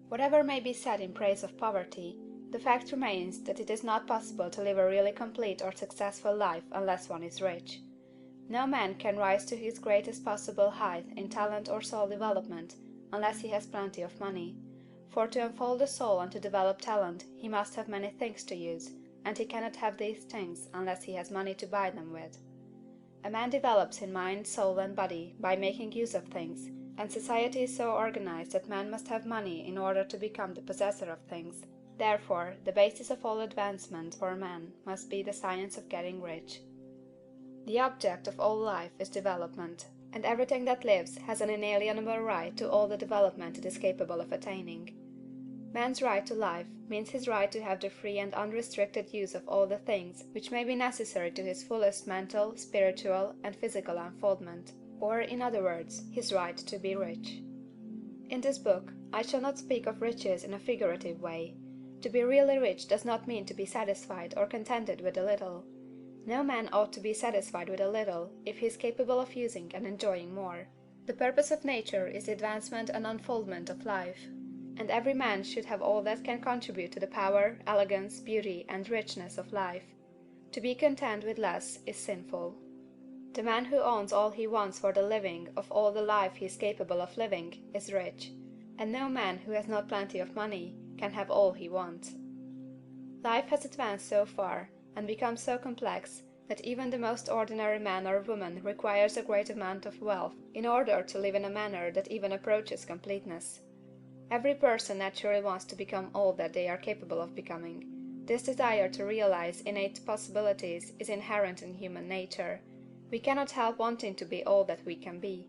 Whatever may be said in praise of poverty, the fact remains that it is not possible to live a really complete or successful life unless one is rich. No man can rise to his greatest possible height in talent or soul development unless he has plenty of money, for to unfold the soul and to develop talent he must have many things to use, and he cannot have these things unless he has money to buy them with. A man develops in mind, soul, and body by making use of things, and society is so organized that man must have money in order to become the possessor of things. Therefore, the basis of all advancement for man must be the science of getting rich. The object of all life is development, and everything that lives has an inalienable right to all the development it is capable of attaining. Man's right to life means his right to have the free and unrestricted use of all the things which may be necessary to his fullest mental, spiritual, and physical unfoldment, or, in other words, his right to be rich. In this book I shall not speak of riches in a figurative way. To be really rich does not mean to be satisfied or contented with a little. No man ought to be satisfied with a little if he is capable of using and enjoying more. The purpose of nature is the advancement and unfoldment of life, and every man should have all that can contribute to the power, elegance, beauty, and richness of life. To be content with less is sinful. The man who owns all he wants for the living of all the life he is capable of living is rich, and no man who has not plenty of money can have all he wants. Life has advanced so far, and become so complex, that even the most ordinary man or woman requires a great amount of wealth in order to live in a manner that even approaches completeness. Every person naturally wants to become all that they are capable of becoming. This desire to realize innate possibilities is inherent in human nature. We cannot help wanting to be all that we can be.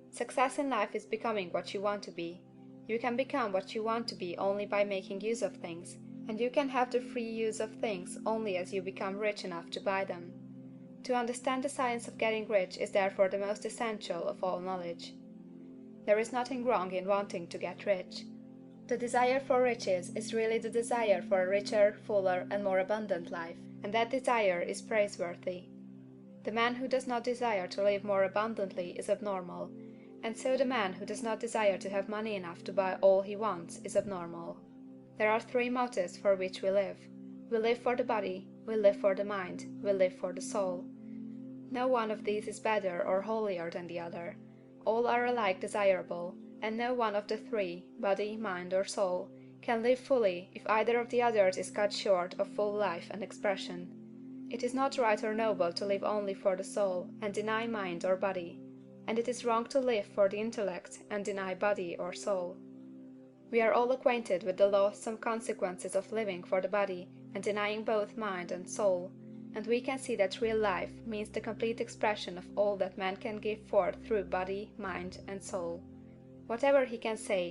Success in life is becoming what you want to be. You can become what you want to be only by making use of things, and you can have the free use of things only as you become rich enough to buy them. To understand the science of getting rich is therefore the most essential of all knowledge. There is nothing wrong in wanting to get rich. The desire for riches is really the desire for a richer, fuller, and more abundant life, and that desire is praiseworthy. The man who does not desire to live more abundantly is abnormal, and so the man who does not desire to have money enough to buy all he wants is abnormal. There are three motives for which we live. We live for the body, we live for the mind, we live for the soul. No one of these is better or holier than the other. All are alike desirable, and no one of the three, body, mind, or soul, can live fully if either of the others is cut short of full life and expression. It is not right or noble to live only for the soul and deny mind or body, and it is wrong to live for the intellect and deny body or soul. We are all acquainted with the loathsome consequences of living for the body and denying both mind and soul, and we can see that real life means the complete expression of all that man can give forth through body, mind, and soul. Whatever he can say,